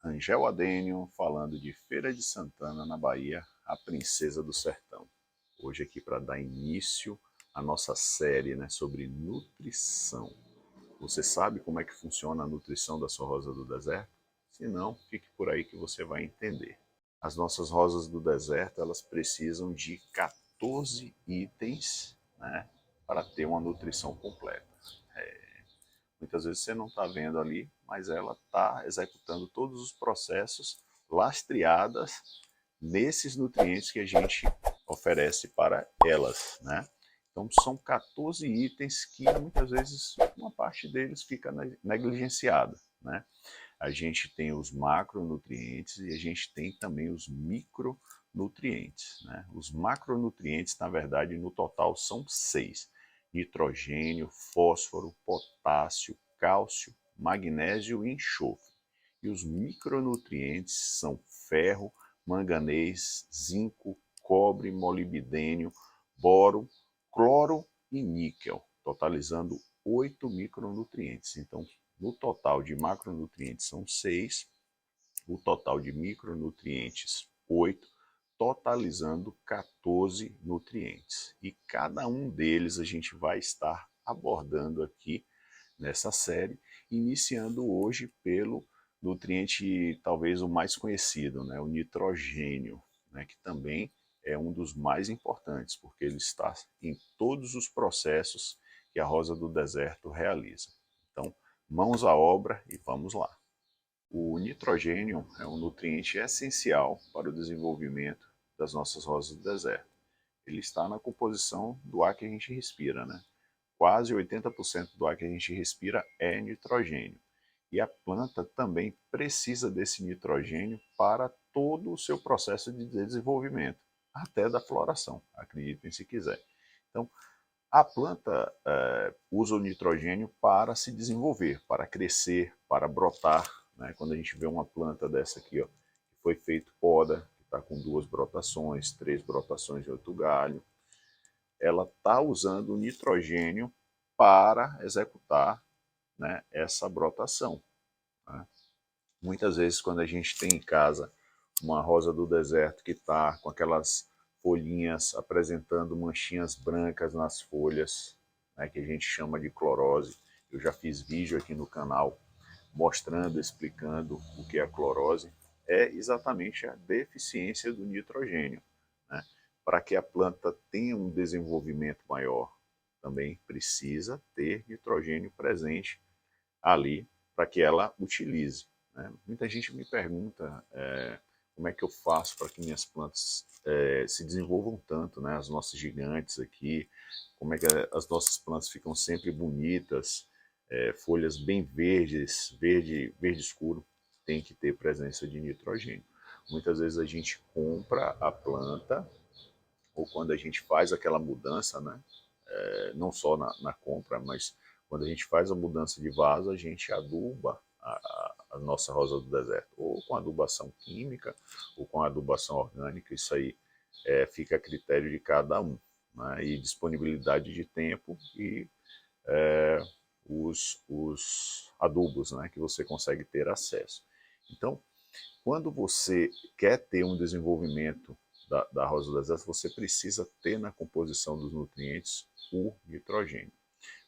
Angel Adênio falando de Feira de Santana, na Bahia, a princesa do sertão. Hoje aqui para dar início à nossa série, né, sobre nutrição. Você sabe como é que funciona a nutrição da sua rosa do deserto? Se não, fique por aí que você vai entender. As nossas rosas do deserto, elas precisam de 14 itens, né, para ter uma nutrição completa. Muitas vezes você não está vendo ali, mas ela está executando todos os processos lastreadas nesses nutrientes que a gente oferece para elas, né? Então são 14 itens que muitas vezes uma parte deles fica negligenciada, né? A gente tem os macronutrientes e a gente tem também os micronutrientes, né? Os macronutrientes, na verdade, no total são 6: nitrogênio, fósforo, potássio, cálcio, magnésio e enxofre. E os micronutrientes são ferro, manganês, zinco, cobre, molibdênio, boro, cloro e níquel, totalizando 8 micronutrientes. Então, no total de macronutrientes são 6, o total de micronutrientes 8, totalizando 14 nutrientes. E cada um deles a gente vai estar abordando aqui nessa série, iniciando hoje pelo nutriente talvez o mais conhecido, né, o nitrogênio, né, que também é um dos mais importantes, porque ele está em todos os processos que a rosa do deserto realiza. Então, mãos à obra e vamos lá. O nitrogênio é um nutriente essencial para o desenvolvimento das nossas rosas do deserto. Ele está na composição do ar que a gente respira, né? Quase 80% do ar que a gente respira é nitrogênio. E a planta também precisa desse nitrogênio para todo o seu processo de desenvolvimento, até da floração, acreditem se quiser. Então, a planta usa o nitrogênio para se desenvolver, para crescer, para brotar, né? Quando a gente vê uma planta dessa aqui, ó, que foi feito poda, que está com 2 brotações, 3 brotações de outro galho, ela está usando o nitrogênio para executar, né, essa brotação, né? Muitas vezes, quando a gente tem em casa uma rosa do deserto que está com aquelas folhinhas apresentando manchinhas brancas nas folhas, né, que a gente chama de clorose. Eu já fiz vídeo aqui no canal mostrando, explicando o que é a clorose. É exatamente a deficiência do nitrogênio, né? Para que a planta tenha um desenvolvimento maior, também precisa ter nitrogênio presente ali para que ela utilize, né? Muita gente me pergunta como é que eu faço para que minhas plantas se desenvolvam tanto, né? As nossas gigantes aqui, como é que as nossas plantas ficam sempre bonitas, folhas bem verdes, verde escuro, tem que ter presença de nitrogênio. Muitas vezes a gente compra a planta, ou quando a gente faz aquela mudança, né? Não só na compra, mas quando a gente faz a mudança de vaso, a gente aduba a nossa rosa do deserto, ou com adubação química, ou com adubação orgânica, isso aí fica a critério de cada um, né? E disponibilidade de tempo e os adubos, né, que você consegue ter acesso. Então, quando você quer ter um desenvolvimento da rosa do deserto, você precisa ter na composição dos nutrientes o nitrogênio.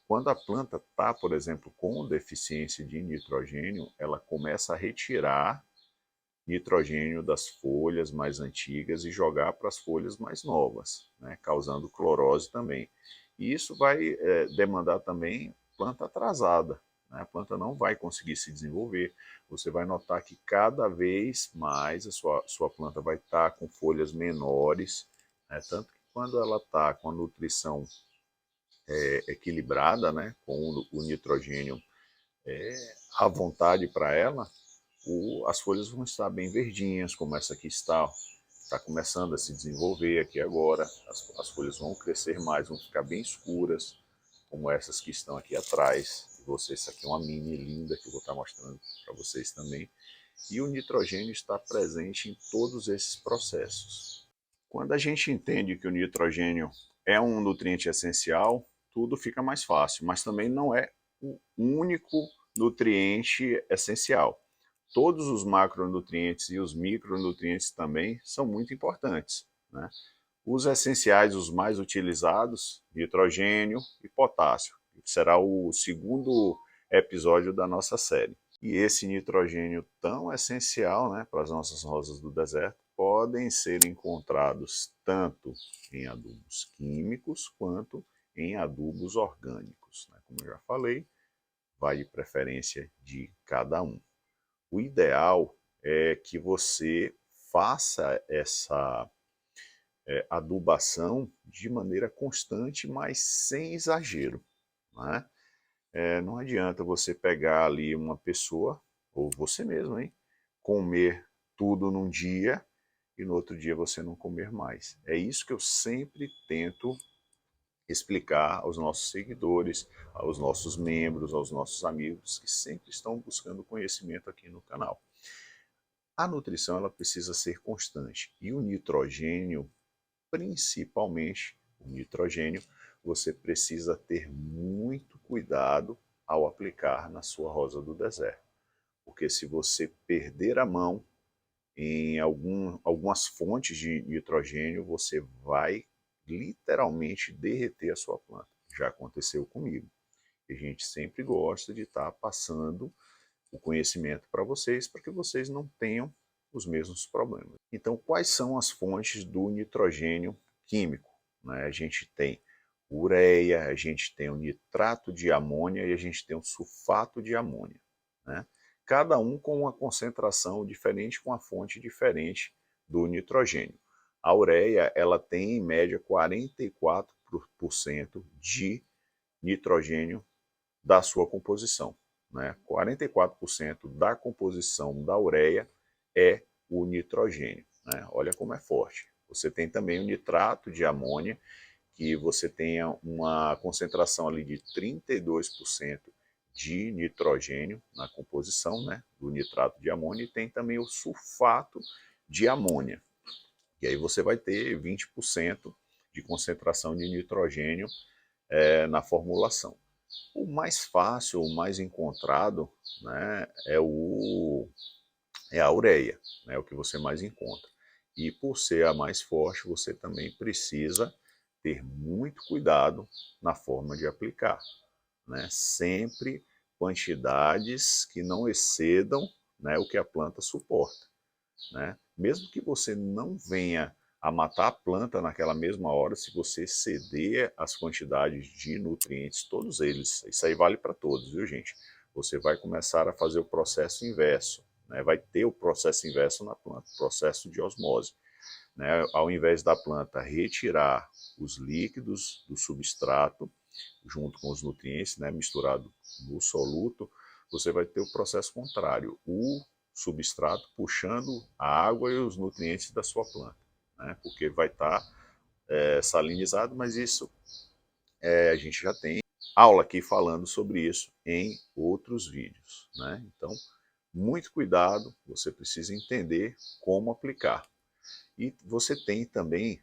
Quando a planta está, por exemplo, com deficiência de nitrogênio, ela começa a retirar nitrogênio das folhas mais antigas e jogar para as folhas mais novas, né, causando clorose também. E isso vai demandar também planta atrasada, né? A planta não vai conseguir se desenvolver. Você vai notar que cada vez mais a sua planta vai estar com folhas menores, né? Tanto que quando ela está com a nutrição equilibrada, né, com o nitrogênio à vontade para ela, as folhas vão estar bem verdinhas, como essa aqui está começando a se desenvolver aqui agora. As folhas vão crescer mais, vão ficar bem escuras, como essas que estão aqui atrás. E essa aqui é uma mini linda que eu vou estar mostrando para vocês também. E o nitrogênio está presente em todos esses processos. Quando a gente entende que o nitrogênio é um nutriente essencial, tudo fica mais fácil, mas também não é o único nutriente essencial. todos os macronutrientes e os micronutrientes também são muito importantes, né? Os essenciais, os mais utilizados, nitrogênio e potássio. Será o segundo episódio da nossa série. E esse nitrogênio tão essencial, né, para as nossas rosas do deserto, podem ser encontrados tanto em adubos químicos quanto em adubos orgânicos, né? Como eu já falei, vai de preferência de cada um. O ideal é que você faça essa adubação de maneira constante, mas sem exagero, né? Não adianta você pegar ali uma pessoa, ou você mesmo, hein, comer tudo num dia e no outro dia você não comer mais. É isso que eu sempre tento explicar aos nossos seguidores, aos nossos membros, aos nossos amigos que sempre estão buscando conhecimento aqui no canal. A nutrição ela precisa ser constante e o nitrogênio, principalmente o nitrogênio, você precisa ter muito cuidado ao aplicar na sua rosa do deserto. Porque se você perder a mão em algumas fontes de nitrogênio, você vai literalmente derreter a sua planta. Já aconteceu comigo. A gente sempre gosta de estar passando o conhecimento para que vocês não tenham os mesmos problemas. Então, quais são as fontes do nitrogênio químico? Né? A gente tem ureia, a gente tem o nitrato de amônia e a gente tem o sulfato de amônia, né? Cada um com uma concentração diferente, com uma fonte diferente do nitrogênio. A ureia ela tem em média 44% de nitrogênio da sua composição, né? 44% da composição da ureia é o nitrogênio, né? Olha como é forte. Você tem também o nitrato de amônia, que você tenha uma concentração ali de 32% de nitrogênio na composição, né, do nitrato de amônia, e tem também o sulfato de amônia. E aí você vai ter 20% de concentração de nitrogênio na formulação. O mais fácil, o mais encontrado, né, é a ureia, né, o que você mais encontra. E por ser a mais forte, você também precisa ter muito cuidado na forma de aplicar, né? Sempre quantidades que não excedam, né, o que a planta suporta, né? Mesmo que você não venha a matar a planta naquela mesma hora, se você exceder as quantidades de nutrientes, todos eles, isso aí vale para todos, viu gente? Você vai começar a fazer o processo inverso, né? Vai ter o processo inverso na planta, processo de osmose, né? Ao invés da planta retirar os líquidos do substrato, junto com os nutrientes, né, misturado no soluto, você vai ter o processo contrário, o substrato puxando a água e os nutrientes da sua planta, né, porque vai estar salinizado, mas isso a gente já tem aula aqui falando sobre isso em outros vídeos, né? Então, muito cuidado, você precisa entender como aplicar. E você tem também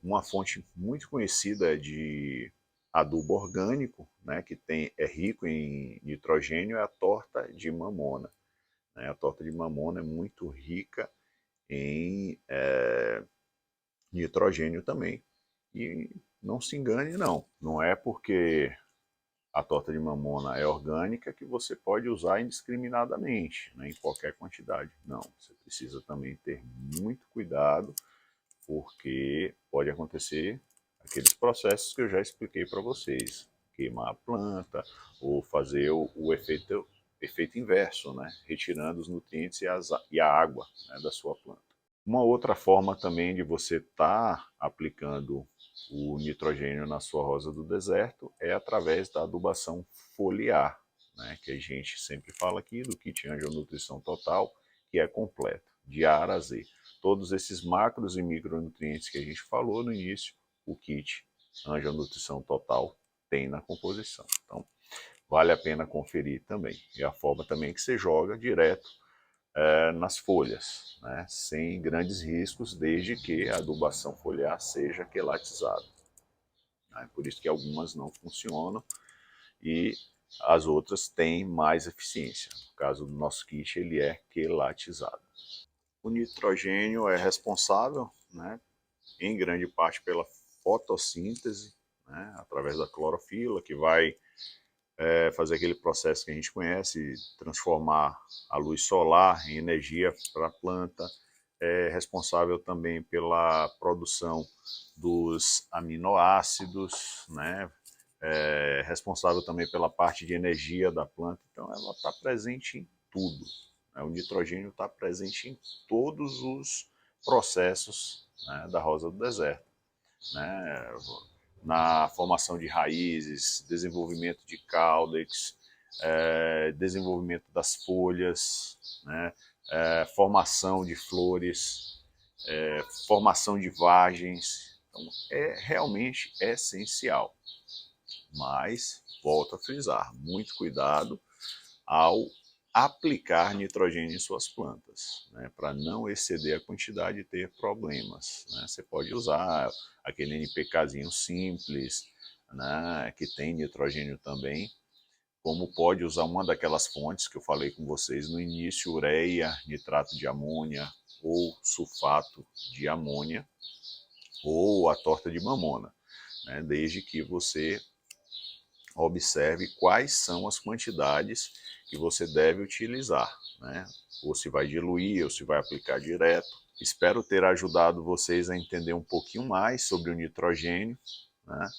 uma fonte muito conhecida de adubo orgânico, né, que é rico em nitrogênio, é a torta de mamona, né? A torta de mamona é muito rica em nitrogênio também. E não se engane, não é porque a torta de mamona é orgânica que você pode usar indiscriminadamente, né, em qualquer quantidade. Não, você precisa também ter muito cuidado, porque pode acontecer aqueles processos que eu já expliquei para vocês, queimar a planta ou fazer o efeito inverso, né, retirando os nutrientes e a água, né, da sua planta. Uma outra forma também de você estar aplicando o nitrogênio na sua rosa do deserto é através da adubação foliar, né, que a gente sempre fala aqui do kit Angel Nutrição Total, que é completo, de A a Z. Todos esses macros e micronutrientes que a gente falou no início, o kit Angel Nutrição Total tem na composição. Então, vale a pena conferir também. E a forma também que você joga direto nas folhas, né, sem grandes riscos, desde que a adubação foliar seja quelatizada. Por isso que algumas não funcionam e As outras têm mais eficiência. No caso do nosso kit, ele é quelatizado. O nitrogênio é responsável, né, em grande parte pela fotossíntese, né, através da clorofila, que vai fazer aquele processo que a gente conhece, transformar a luz solar em energia para a planta. É responsável também pela produção dos aminoácidos, né? É responsável também pela parte de energia da planta. Então ela está presente em tudo, né? O nitrogênio está presente em todos os processos, né, da rosa do deserto, né? Na formação de raízes, desenvolvimento de caudex, desenvolvimento das folhas, né? Formação de flores, formação de vagens. Então, é realmente essencial. Mas, volto a frisar, muito cuidado ao aplicar nitrogênio em suas plantas, né, para não exceder a quantidade e ter problemas, né. Você pode usar aquele NPKzinho simples, né, que tem nitrogênio também, como pode usar uma daquelas fontes que eu falei com vocês no início, ureia, nitrato de amônia ou sulfato de amônia, ou a torta de mamona, né, desde que você observe quais são as quantidades que você deve utilizar, né? Ou se vai diluir, ou se vai aplicar direto. Espero ter ajudado vocês a entender um pouquinho mais sobre o nitrogênio, né?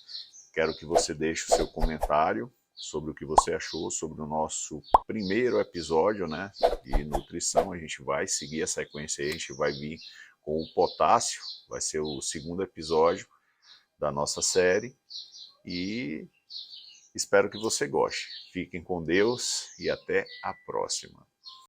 Quero que você deixe o seu comentário sobre o que você achou sobre o nosso primeiro episódio, né, de nutrição. A gente vai seguir a sequência aí, a gente vai vir com o potássio, vai ser o segundo episódio da nossa série, e espero que você goste. Fiquem com Deus e até a próxima.